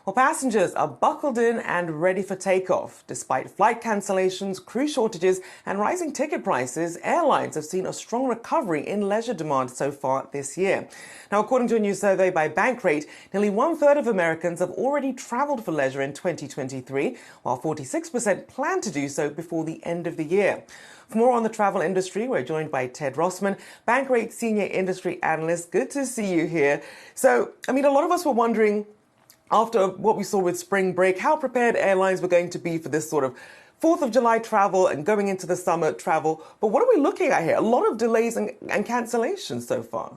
Well, passengers are buckled in and ready for takeoff. Despite flight cancellations, crew shortages, and rising ticket prices, airlines have seen a strong recovery in leisure demand so far this year. Now, according to a new survey by Bankrate, nearly one-third of Americans have already traveled for leisure in 2023, while 46% plan to do so before the end of the year. For more on the travel industry, we're joined by Ted Rossman, Bankrate Senior Industry Analyst. Good to see you here. So, a lot of us were wondering, after what we saw with spring break, how prepared airlines were going to be for this sort of 4th of July travel and going into the summer travel. But what are we looking at here? A lot of delays and cancellations so far.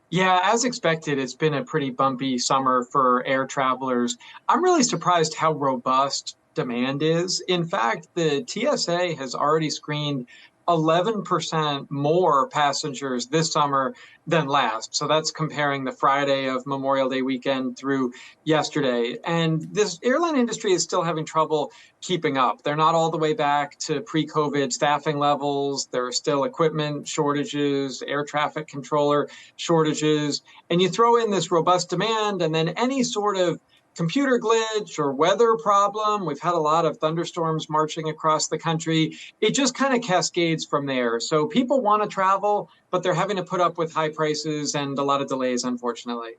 Yeah, as expected, it's been a pretty bumpy summer for air travelers. I'm really surprised how robust demand is. In fact, the TSA has already screened 11% more passengers this summer than last. So that's comparing the Friday of Memorial Day weekend through yesterday. And this airline industry is still having trouble keeping up. They're not all the way back to pre-COVID staffing levels. There are still equipment shortages, air traffic controller shortages. And you throw in this robust demand and then any sort of computer glitch or weather problem. We've had a lot of thunderstorms marching across the country. It just kind of cascades from there. So people want to travel, but they're having to put up with high prices and a lot of delays, unfortunately.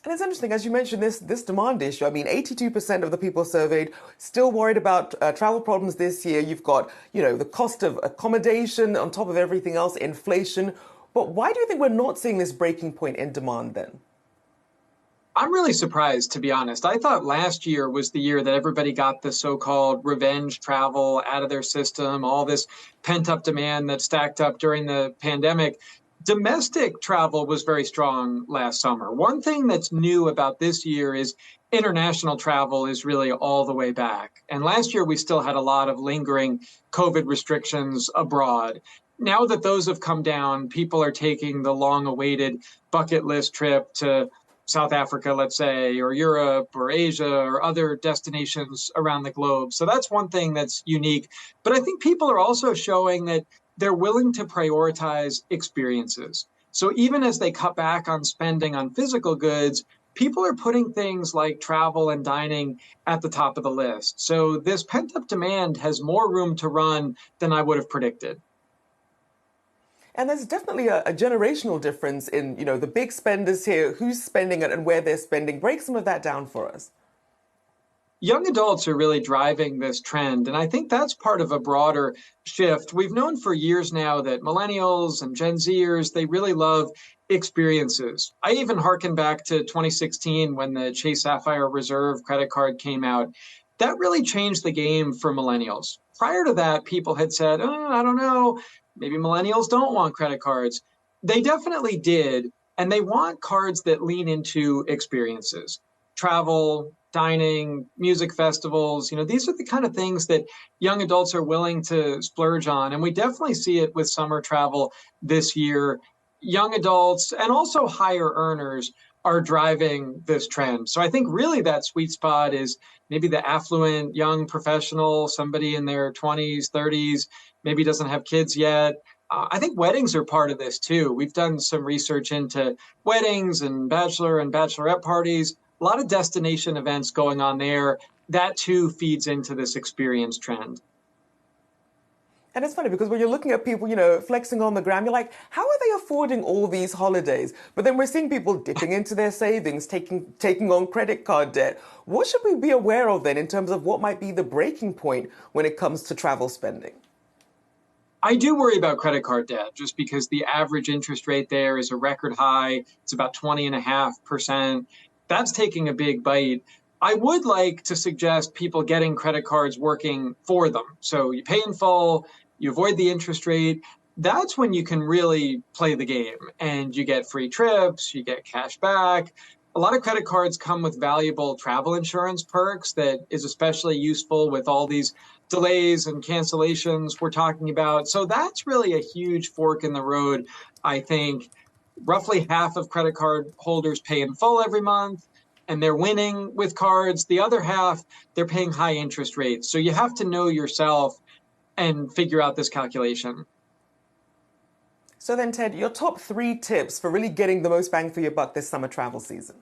And it's interesting, as you mentioned, this demand issue. 82% of the people surveyed still worried about travel problems this year. You've got, the cost of accommodation on top of everything else, inflation. But why do you think we're not seeing this breaking point in demand then? I'm really surprised, to be honest. I thought last year was the year that everybody got the so-called revenge travel out of their system, all this pent-up demand that stacked up during the pandemic. Domestic travel was very strong last summer. One thing that's new about this year is international travel is really all the way back. And last year, we still had a lot of lingering COVID restrictions abroad. Now that those have come down, people are taking the long-awaited bucket list trip to South Africa, let's say, or Europe or Asia or other destinations around the globe. So that's one thing that's unique. But I think people are also showing that they're willing to prioritize experiences. So even as they cut back on spending on physical goods, people are putting things like travel and dining at the top of the list. So this pent-up demand has more room to run than I would have predicted. And there's definitely a generational difference in, the big spenders here, who's spending it and where they're spending. Break some of that down for us. Young adults are really driving this trend, and I think that's part of a broader shift. We've known for years now that millennials and Gen Zers, they really love experiences. I even harken back to 2016 when the Chase Sapphire Reserve credit card came out. That really changed the game for millennials. Prior to that, people had said, I don't know, maybe millennials don't want credit cards. They definitely did, and they want cards that lean into experiences. Travel, dining, music festivals, these are the kind of things that young adults are willing to splurge on. And we definitely see it with summer travel this year. Young adults and also higher earners are driving this trend. So I think really that sweet spot is maybe the affluent young professional, somebody in their 20s, 30s, maybe doesn't have kids yet. I think weddings are part of this too. We've done some research into weddings and bachelor and bachelorette parties. A lot of destination events going on there. That too feeds into this experience trend. And it's funny because when you're looking at people, flexing on the gram, you're like, how are they affording all these holidays? But then we're seeing people dipping into their savings, taking on credit card debt. What should we be aware of then in terms of what might be the breaking point when it comes to travel spending? I do worry about credit card debt just because the average interest rate there is a record high. It's about 20.5%. That's taking a big bite. I would like to suggest people getting credit cards working for them. So you pay in full, you avoid the interest rate. That's when you can really play the game and you get free trips, you get cash back. A lot of credit cards come with valuable travel insurance perks that is especially useful with all these delays and cancellations we're talking about. So that's really a huge fork in the road, I think. Roughly half of credit card holders pay in full every month, and they're winning with cards. The other half, they're paying high interest rates. So you have to know yourself and figure out this calculation. So then, Ted, your top 3 tips for really getting the most bang for your buck this summer travel season?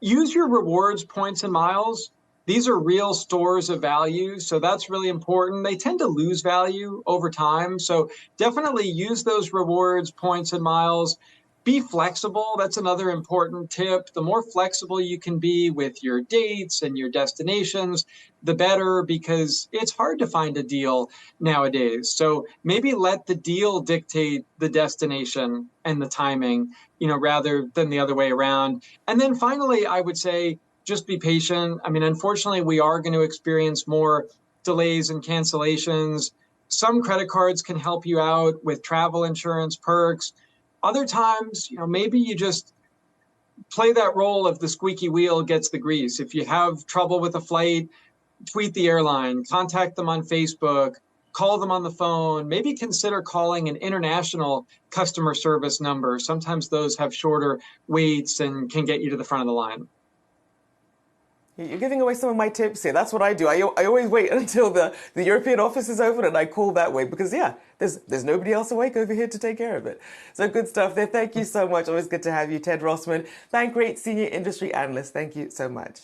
Use your rewards, points, and miles. These are real stores of value, so that's really important. They tend to lose value over time, so definitely use those rewards, points, and miles. Be flexible. That's another important tip. The more flexible you can be with your dates and your destinations, the better, because it's hard to find a deal nowadays. So maybe let the deal dictate the destination and the timing, rather than the other way around. And then finally, I would say just be patient. I mean, unfortunately, we are going to experience more delays and cancellations. Some credit cards can help you out with travel insurance perks. Other times, maybe you just play that role of the squeaky wheel gets the grease. If you have trouble with a flight, tweet the airline, contact them on Facebook, call them on the phone, maybe consider calling an international customer service number. Sometimes those have shorter waits and can get you to the front of the line. You're giving away some of my tips here. That's what I do. I always wait until the European office is open and I call that way because, yeah, there's nobody else awake over here to take care of it. So good stuff there. Thank you so much. Always good to have you, Ted Rossman, Bankrate Senior Industry Analyst. Thank you so much.